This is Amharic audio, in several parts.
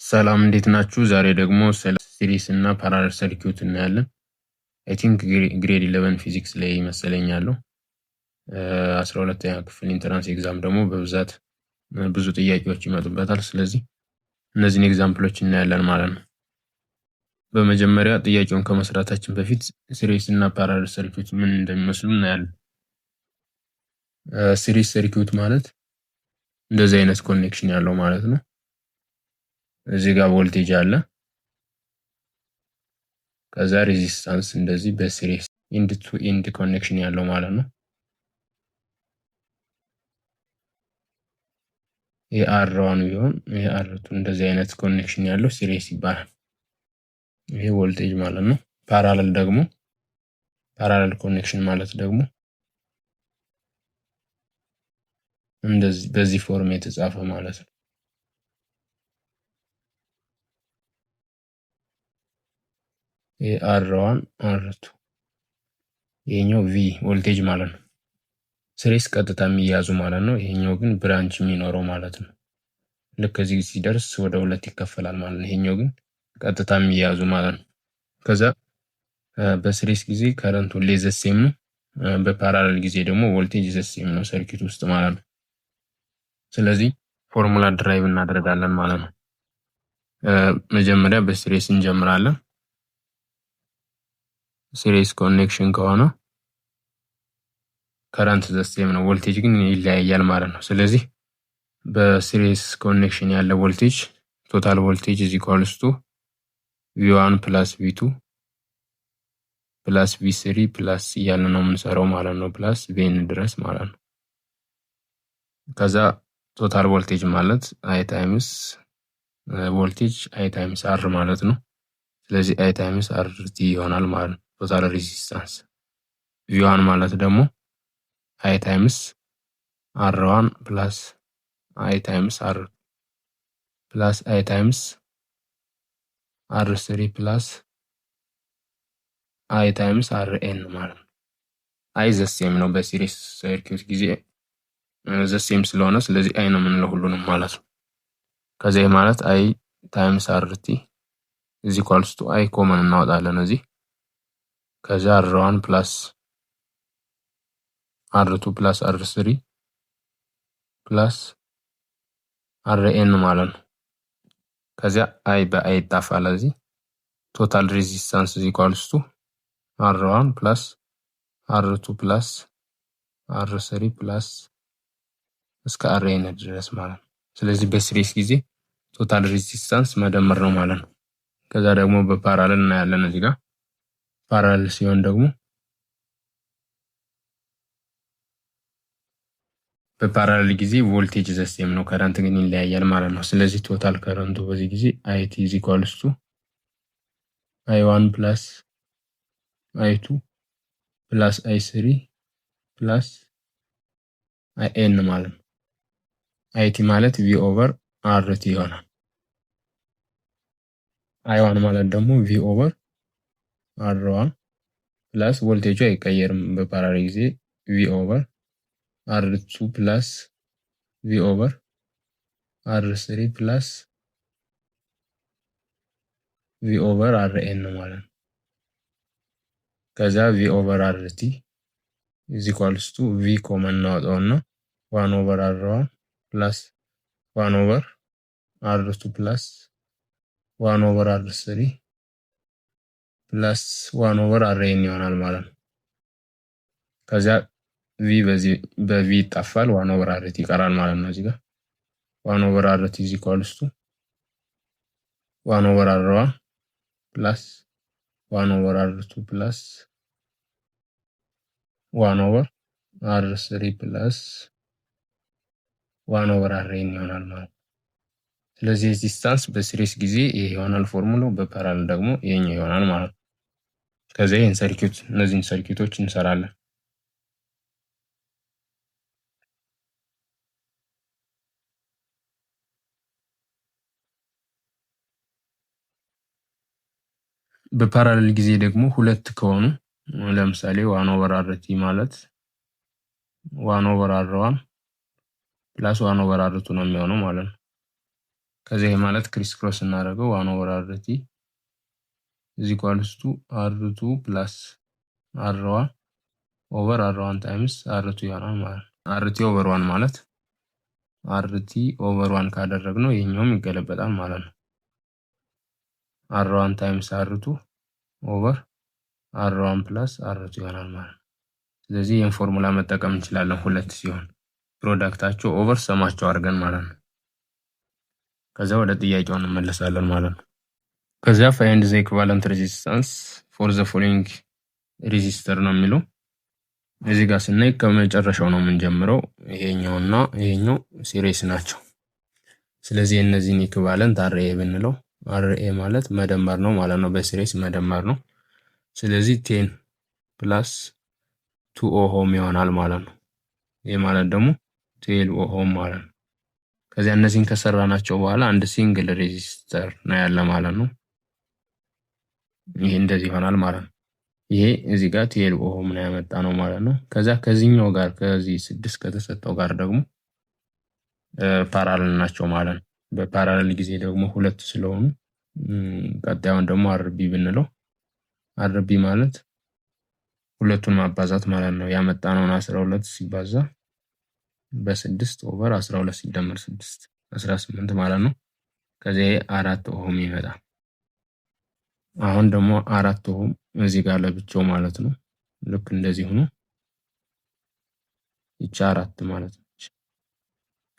ሰላም እንዴት ናችሁ? ዛሬ ደግሞ ስለ ሲሪስ እና ፓራለል ሰርኪዩት እናያለን። አይ ቲንክ ግሬድ 11 ፊዚክስ ላይ ይመስለኛል። 12ኛ ክፍል ኢንትራንስ ኤግዛም ደግሞ በብዛት ብዙ ጥያቄዎች ይመጡበታል። ስለዚህ እነዚህን ኤግዛምፕሎች እናያለን ማለት ነው። በመጀመሪያ ጥያቄውን ከመስራታችን በፊት ሲሪስ እና ፓራለል ሰርኪዩት ምን እንደሚመስሉ እናያለን። ሲሪስ ሰርኪዩት ማለት እንደዚህ አይነት ኮኔክሽን ያለው ማለት ነው። እዚህ ጋር ቮልቴጅ አለ። ከዛ ሬዚስታንስ እንደዚህ በሲሪስ ኢንድ ቱ ኢንድ ኮኔክሽን ያለው ማለት ነው። የአር1 ቢሆን የአር2 እንደዚህ አይነት ኮኔክሽን ያለው ሲሪስ ይባላል። ይሄ ቮልቴጅ ማለት ነው። ፓራለል ደግሞ ፓራለል ኮኔክሽን ማለት ደግሞ እንደዚህ በዚህ ፎርም የተጻፈ ማለት ነው። የአር1 አር2 ይሄኛው ቪ ቮልቴጅ ማለት ነው። ሲሪስ ቀጥታ የሚያዙ ማለት ነው። ይሄኛው ግን ብራንች የሚኖረው ማለት ነው። ልክ እዚህ ሲደርስ ወደ ሁለት ይከፈላል ማለት ነው። ይሄኛው ግን ቀጥታ የሚያዙ ማለት ነው። ከዛ በሲሪስ ጊዜ ከረንቱ ሌዘሴም ነው። በፓራለል ጊዜ ደግሞ ቮልቴጅ ዘሴም ነው ሰርኪት ውስጥ ማለት ነው። ስለዚህ ፎርሙላ ድራይቭ እናደርጋለን ማለት ነው። መጀመሪያ በሲሪስ እንጀምራለን። ሲሪስ ኮኔክሽን ከሆነ ከረንት ዘሴም ነው፣ ቮልቴጅ ግን ይለያያል ማለት ነው። ስለዚህ በሲሪስ ኮኔክሽን ያለ ቮልቴጅ ቶታል ቮልቴጅ is equals to V1 plus V2 plus V3 plus እያለ ነው የምንሰራው ማለት ነው። ፕላስ ቬን ድረስ ማለት ነው። ከዛ ቶታል ቮልቴጅ ማለት I ታይምስ ቮልቴጅ I ታይምስ R ማለት ነው። ስለዚህ I ታይምስ RT ይሆናል ማለት ነው። ቶታል ሬዚስታንስ V1 ማለት ደግሞ I ታይምስ R1 ፕላስ I ታይምስ R ፕላስ I ታይምስ R3 ፕላስ I ታይምስ RN ማለት ነው። I ዘሴም ነው በሲሪስ ሰርኪዩት ጊዜ ዘሴም ስለሆነ ስለዚህ I ነው የምንለው ሁሉንም ማለት ነው። ከዚህ ማለት I ታይምስ RT is equals to I ኮመን እናወጣለን እዚህ። ከዛ R1 ፕላስ R2 ፕላስ R3 ፕላስ RN ማለት ነው። ከዚያ I በI ይጣፋል እዚህ። ቶታል ሬዚስታንስ is equals to R1 ፕላስ R2 ፕላስ R3 ፕላስ እስከ RN ድረስ ማለት ነው። ስለዚህ በሲሪስ ጊዜ ቶታል ሬዚስታንስ መደመር ነው ማለት ነው። ከዛ ደግሞ በፓራለል እናያለን እዚህ ጋር። ፓራለል ሲሆን ደግሞ በፓራለል ጊዜ ቮልቴጅ ዘሴም ነው፣ ከረንት ግን ይለያያል ማለት ነው። ስለዚህ ቶታል ከረንቱ በዚህ ጊዜ IT is equals to I1 plus I2 plus I3 plus IN ማለት ነው። IT ማለት V over RT ይሆናል። I1 ማለት ደግሞ V over R1 plus ቮልቴጁ አይቀየርም በፓራለል ጊዜ V over R2 plus V over R3 plus V over RN ማለት ነው። ከዛ V over RT is equals to V ኮመን እናወጣውና 1 over R1 plus 1 over R2 plus 1 over R3 plus 1 over RN ይሆናል ማለት ነው። ከዛ V በV ይጣፋል 1 over RT ይቀራል ማለት ነው። እዚህ ጋር 1 over RT is equals to 1 over R1 plus 1 over R2 plus 1 over R3 plus 1 over RN ይሆናል ማለት ነው። ስለዚህ ሬዚስታንስ በሲሪስ ጊዜ ይሄ ይሆናል ፎርሙላው፣ በፓራለል ደግሞ ይሄኛው ይሆናል ማለት ነው። ከዛ ይሄን ሰርኪዩት እነዚህን ሰርኪዩቶች እንሰራለን። በፓራለል ጊዜ ደግሞ ሁለት ከሆኑ ለምሳሌ 1 over RT ማለት 1 over R1 ፕላስ 1 over R2 ነው የሚሆነው ማለት ነው። ከዚህ ማለት ክሪስ ክሮስ እናደርገው 1/RT = R2 + R1 ኦቨር R1 ታይምስ R2 ይሆናል ማለት ነው። RT/1 ማለት RT/1 ካደረግነው ይሄኛውም ይገለበጣል ማለት ነው። R1 ታይምስ R2 ኦቨር R1 + R2 ይሆናል ማለት ነው። ስለዚህ ይሄን ፎርሙላ መጠቀም እንችላለን ሁለት ሲሆን ፕሮዳክታቸው ኦቨር ሰማቸው አድርገን ማለት ነው። ከዛ ወደ ጥያቄው እንመለሳለን ማለት ነው። ከዛ find the equivalent resistance for the following resistor ነው የሚለው። እዚህ ጋር ስናይ ከመጨረሻው ነው የምንጀምረው። ይሄኛውና ይሄኛው ሲሪስ ናቸው። ስለዚህ እነዚህን ኢኩቫለንት RA ብንለው RA ማለት መደመር ነው ማለት ነው። በሲሪስ መደመር ነው። ስለዚህ 10 + 2 ኦህም ይሆናል ማለት ነው። ይሄ ማለት ደግሞ 12 ኦህም ማለት ነው። ከዚያ እነዚህን ከሰራናቸው በኋላ አንድ ሲንግል ሬዚስተር ነው ያለ ማለት ነው። ይሄ እንደዚህ ይሆናል ማለት ነው። ይሄ እዚህ ጋር 12 ኦህም ነው ያመጣ ነው ማለት ነው። ከዛ ከዚህኛው ጋር ከዚህ 6 ከተሰጠው ጋር ደግሞ ፓራለል ናቸው ማለት ነው። በፓራለል ጊዜ ደግሞ ሁለት ስለሆኑ ቀጣዩን ደግሞ RB ብንለው RB ማለት ሁለቱን ማባዛት ማለት ነው። ያመጣነውን 12 ሲባዛ በ6 ኦቨር 12 ሲደመር 6 18 ማለት ነው። ከዚህ 4 ኦህም ይመጣል። አሁን ደግሞ 4 ኦህም እዚህ ጋር ለብቻው ማለት ነው። ልክ እንደዚህ ሆኖ ይቻ 4 ማለት ነው።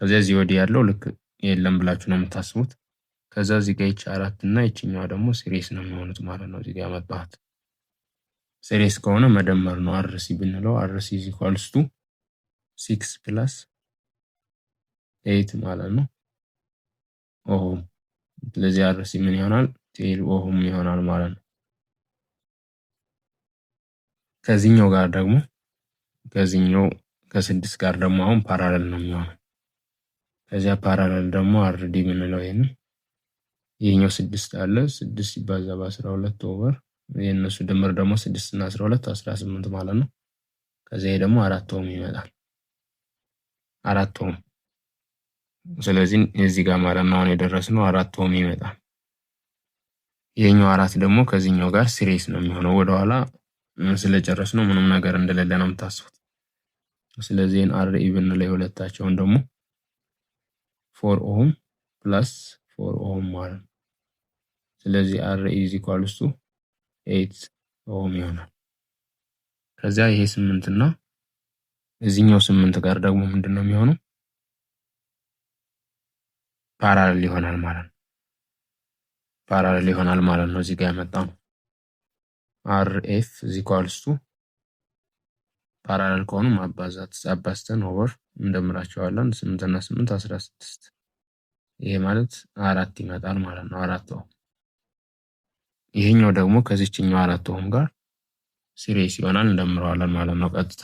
ከዛ እዚህ ወዲህ ያለው ልክ የለም ብላችሁ ነው የምታስቡት። ከዛ እዚህ ጋር ይቻ 4 እና ይችኛዋ ደግሞ ሲሪስ ነው የሚሆኑት ማለት ነው። እዚህ ጋር ያመጣሁት ሲሪስ ከሆነ መደመር ነው። RC ብንለው RC = 6 + 8 ማለት ነው ኦህም። ስለዚህ RC ምን ይሆናል? 12 ኦህም ይሆናል ማለት ነው። ከዚህኛው ጋር ደግሞ ከዚህኛው ከ6 ጋር ደግሞ አሁን ፓራለል ነው የሚሆነው። ከዚያ ፓራለል ደግሞ RD ብንለው ይሄኛው 6 አለ 6 ሲባዛ በ12 ኦቨር የነሱ ድምር ደግሞ 6 እና 12 18 ማለት ነው። ከዚያ ደግሞ 4 ኦህም ይመጣል 4 ኦህም። ስለዚህ እዚህ ጋር ማለት ነው አሁን የደረስነው 4 ኦህም ይመጣል። ይሄኛው 4 ደግሞ ከዚህኛው ጋር ሲሪስ ነው የሚሆነው። ወደኋላ ስለጨረስነው ምንም ነገር እንደሌለ ነው የምታስቡት። ስለዚህ RE ብንለው የሁለታቸውን ደግሞ 4 ኦህም + 4 ኦህም ማለት ነው። ስለዚህ RE = 8 ኦህም ይሆናል። ከዚያ ይሄ 8 እና እዚህኛው 8 ጋር ደግሞ ምንድነው የሚሆነው? ፓራለል ይሆናል ማለት ነው። ፓራለል ይሆናል ማለት ነው። እዚህ ጋር ያመጣው RF = ፓራለል ከሆኑ ማባዛት አባዝተን ኦቨር እንደምራቸዋለን 8 እና 8 16 ይሄ ማለት 4 ይመጣል ማለት ነው። 4 ኦህም። ይሄኛው ደግሞ ከዚህኛው 4 ኦህም ጋር ሲሪስ ይሆናል እንደምረዋለን ማለት ነው። ቀጥታ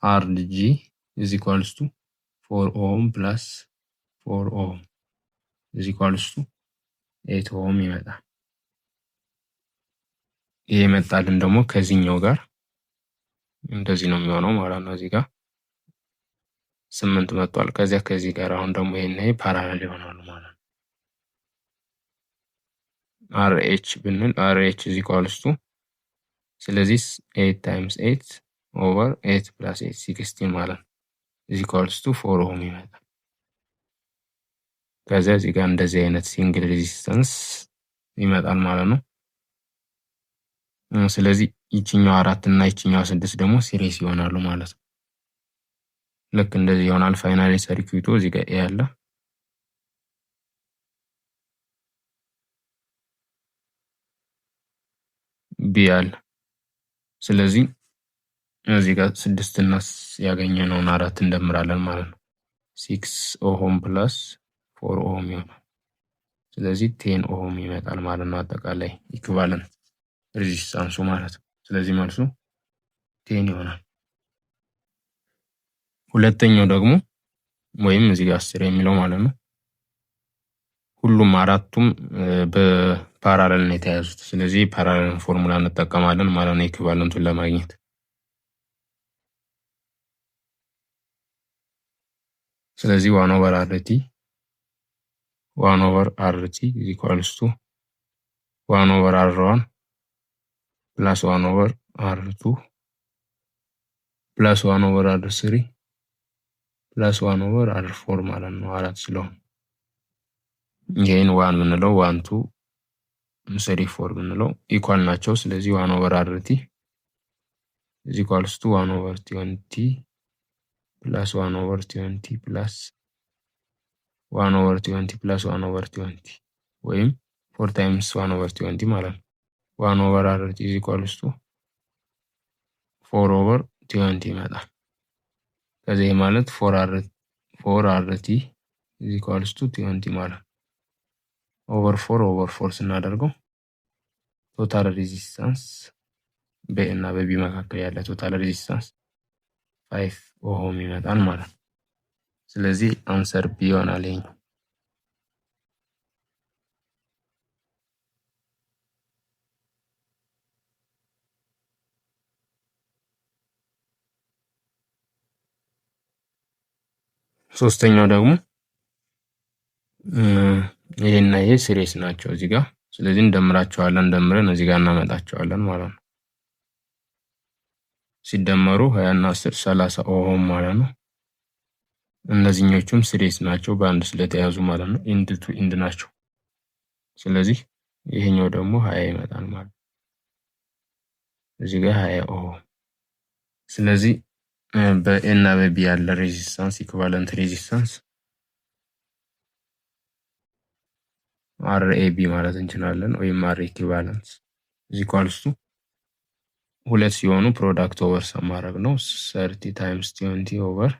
RG = 4 ኦህም + 4 ኦህም = 8 ኦህም ይመጣል። ይሄ መጣልን ደግሞ ከዚህኛው ጋር እንደዚህ ነው የሚሆነው ማለት ነው። እዚህ ጋር 8 መጥቷል። ከዚህ ጋር አሁን ደግሞ ይሄ ፓራለል ይሆናሉ ማለት ነው። RH ብንል RH = ስለዚህ 8 ታይምስ 8 ኦቨር 8 + 8 16 ማለት ነው = 4 ኦህም ይመጣል። ከዚያ እዚህ ጋር እንደዚህ አይነት ሲንግል ሬዚስተንስ ይመጣል ማለት ነው። ስለዚህ ይችኛው 4 እና ይችኛው 6 ደግሞ ሲሪስ ይሆናሉ ማለት ነው። ልክ እንደዚህ ይሆናል ፋይናሊ ሰርኪዩቱ። እዚህ ጋር ያለ ቢ አለ። ስለዚህ እዚህ ጋር 6 እና ያገኘነውን 4 እንደምራለን ማለት ነው። 6 ኦህም + 4 ኦህም ይሆናል። ስለዚህ 10 ኦህም ይመጣል ማለት ነው። አጠቃላይ ኢኩቫለንት ሬዚስታንሱ ማለት ነው። ስለዚህ መልሱ 10 ይሆናል። ሁለተኛው ደግሞ ወይም እዚህ ጋር 10 የሚለው ማለት ነው ሁሉም አራቱም በፓራለል ነው የተያዙት። ስለዚህ ፓራለል ፎርሙላ እንጠቀማለን ማለት ነው ኢኩቫለንቱን ለማግኘት። ስለዚህ 1 ኦቨር አርቲ 1 ኦቨር አርቲ ኢኳልስ ቱ 1 ኦቨር አር1 ፕላስ 1 ኦቨር አር2 ፕላስ 1 ኦቨር አር3 ፕላስ 1 ኦቨር አር4 ማለት ነው። አራት ስለሆነ ይሄን 1 ብንለው 1 2 3 4 ብንለው ኢኳል ናቸው። ስለዚህ 1 ኦቨር አርቲ ኢኳልስ ቱ 1 ኦቨር 20 ፕላስ 1 ኦቨር 20 ፕላስ 1 ኦቨር 20 ፕላስ 1 ኦቨር 20 ወይም 4 ታይምስ 1 ኦቨር 20 ማለት ነው። 1 ኦቨር አርቲ ኢኳልስ ቱ 4 ኦቨር 20 ይመጣል። ከዚህ ማለት 4 አርቲ ኢኳልስ ቱ 20 ማለት ኦቨር 4 ስናደርገው ቶታል ሬዚስታንስ በኤና በቢ መካከል ያለ ቶታል ሬዚስታንስ 5 ኦህም ይመጣል ማለት ነው። ስለዚህ አንሰር ቢ ይሆናል። ይሄኛው ሶስተኛው ደግሞ ይሄና ይሄ ሲሪስ ናቸው እዚህ ጋር። ስለዚህ እንደምራቸዋለን፣ ደምረን እዚህ ጋር እናመጣቸዋለን ማለት ነው። ሲደመሩ 20 እና 10 30 ኦህም ማለት ነው። እነዚህኞቹም ሲሪስ ናቸው በአንድ ስለተያዙ ማለት ነው። ኢንድ ቱ ኢንድ ናቸው። ስለዚህ ይሄኛው ደግሞ 20 ይመጣል ማለት ነው። እዚህ ጋር 20 ኦህም። ስለዚህ በኤ እና በቢ ያለ ሬዚስታንስ ኢኩቫለንት ሬዚስታንስ አርኤቢ ማለት እንችላለን፣ ወይም አር ኢኩቫለንስ ኢኳልስ ቱ ሁለት ሲሆኑ ፕሮዳክት ኦቨር ሰም ማድረግ ነው። 30 ታይምስ 20 ኦቨር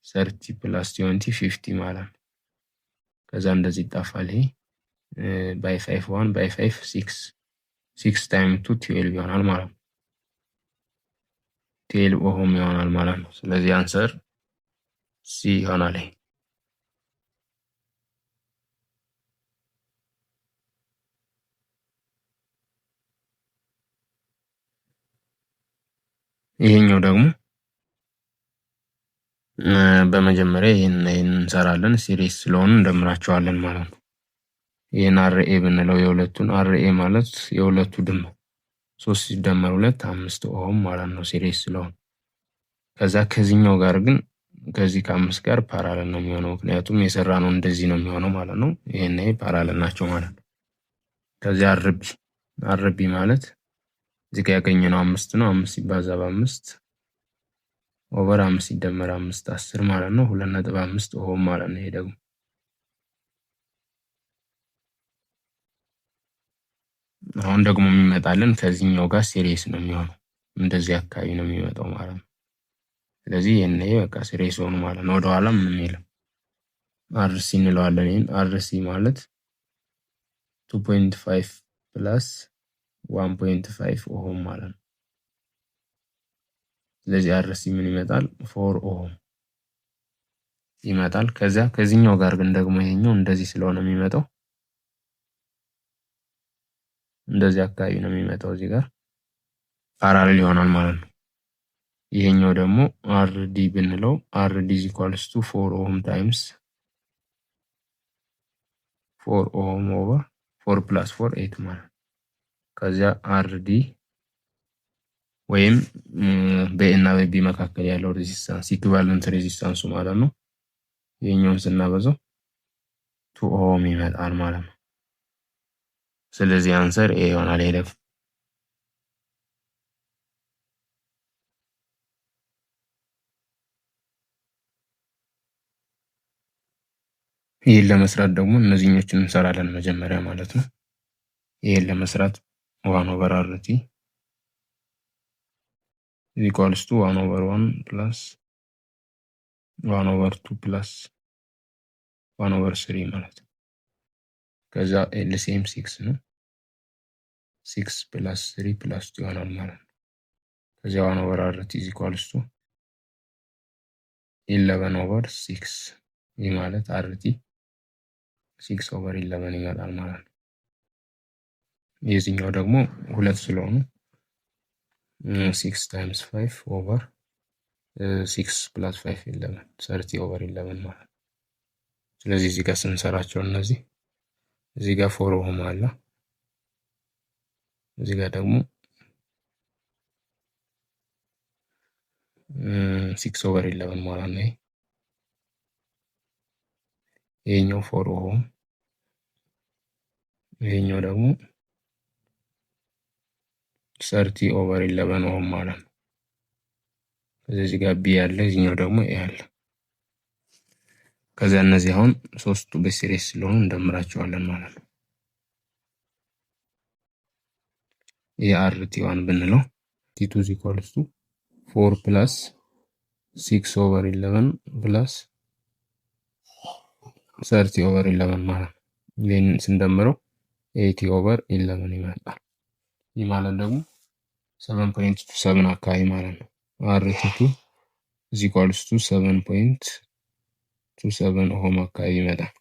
30 ፕላስ 20 50 ማለት ነው። ከዛ እንደዚህ ይጣፋል። ይሄ ባይ 5 1 ባይ 5 6 6 ታይምስ 2 12 ይሆናል ማለት ነው። 12 ኦህም ይሆናል ማለት ነው። ስለዚህ አንሰር ሲ ይሆናል። ይሄኛው ደግሞ በመጀመሪያ ይሄን እንሰራለን። ሲሪስ ስለሆኑ እንደምራቸዋለን ማለት ነው። ይሄን አርኤ ብንለው የሁለቱን አርኤ ማለት የሁለቱ ድምር 3 ሲደመር 2 5 ኦህም ማለት ነው ሲሪስ ስለሆነ። ከዛ ከዚህኛው ጋር ግን ከዚህ ከ5 ጋር ፓራለል ነው የሚሆነው፣ ምክንያቱም የሰራነው እንደዚህ ነው የሚሆነው ማለት ነው። ይሄን ፓራለል ናቸው ማለት ነው። ከዚህ አርቢ ማለት እዚህ ጋር ያገኘነው 5 ነው። 5 ሲባዛ በ5 ኦቨር 5 ሲደመር 5 10 ማለት ነው። 2.5 ኦህም ማለት ነው። ይሄ ደግሞ አሁን ደግሞ የሚመጣልን ከዚህኛው ጋር ሲሪስ ነው የሚሆነው፣ እንደዚህ አካባቢ ነው የሚመጣው ማለት ነው። ስለዚህ ይሄን በቃ ሲሪስ ሆኑ ማለት ነው። ወደኋላ ምንም የለም። አርሲ እንለዋለን። ይሄን አርሲ ማለት 2.5 ፕላስ 1.5 ኦህም ማለት ነው። ስለዚህ አርሲ ምን ይመጣል? 4 ኦህም ይመጣል። ከዚህኛው ጋር ግን ደግሞ ይሄኛው እንደዚህ ስለሆነ የሚመጣው እንደዚህ አካባቢ ነው የሚመጣው፣ እዚህ ጋር ፓራሌል ይሆናል ማለት ነው። ይሄኛው ደግሞ አርዲ ብንለው አርዲ ኢኳልስ ቱ 4 ኦህም ታይምስ 4 ኦህም ኦቨር 4 ፕላስ 4 8 ማለት ነው። ከዚያ አርዲ ወይም በኤና በቢ መካከል ያለው ሬዚስታንስ ኢኩቫለንት ሬዚስታንሱ ማለት ነው። ይሄኛውን ስናበዛው 2 ኦህም ይመጣል ማለት ነው። ስለዚህ አንሰር ኤ ይሆናል። ይሄ ይሄን ለመስራት ደግሞ እነዚህኞችን እንሰራለን መጀመሪያ ማለት ነው። ይሄን ለመስራት 1 ኦቨር አርቲ ኢኳልስ ቱ 1 ኦቨር 1 ፕላስ 1 ኦቨር 2 ፕላስ 1 ኦቨር 3 ማለት ነው። ከዛ ኤልሲኤም 6 ነው። 6 ፕላስ 3 ፕላስ 2 ይሆናል ማለት ነው። ከዚያ 1 ኦቨር አርቲ ኢኳልስ ቱ 11 ኦቨር 6 ይህ ማለት አርቲ 6 ኦቨር 11 ይመጣል ማለት ነው። የዚህኛው ደግሞ 2 ስለሆኑ 6 ታይምስ 5 ኦቨር 6 ፕላስ 5 11 30 ኦቨር 11 ማለት ነው። ስለዚህ እዚህ ጋር ስንሰራቸው እዚህ ጋር 4 ኦህም አለ። እዚህ ጋር ደግሞ 6/11 ማለት ነው። ይሄኛው 4 ኦህም፣ ይሄኛው ደግሞ 30/11 ኦህም ማለት ነው። እዚህ ጋር ቢ ያለ፣ እዚህኛው ደግሞ ኤ አለ። ከዚያ እነዚህ አሁን ሶስቱ በሲሪስ ስለሆኑ እንደምራቸዋለን ማለት ነው። የአርቲ1 ብንለው ቲ2 ኢኳልስ ቱ 4 ፕላስ 6/11 ፕላስ 30/11 ማለት ነው። ይህንን ስንደምረው 80/11 ይመጣል። ይህ ማለት ደግሞ 7.27 አካባቢ ማለት ነው። አርቲ2 ኢኳልስ ቱ 7.27 ኦህም አካባቢ ይመጣል።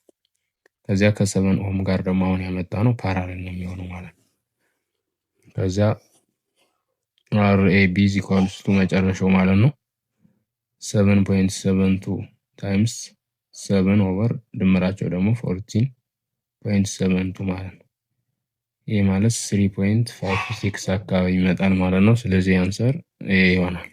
ከዚያ ከ7 ኦህም ጋር ደግሞ አሁን ያመጣ ነው ፓራሌል ነው የሚሆነው ማለት ነው። ከዚያ አርኤቢ ኢኳልስ ቱ መጨረሻው ማለት ነው 7.72 ታይምስ 7 ኦቨር ድምራቸው ደግሞ 14.72 ማለት ነው። ይህ ማለት 3.56 አካባቢ ይመጣል ማለት ነው። ስለዚህ አንሰር ይሆናል።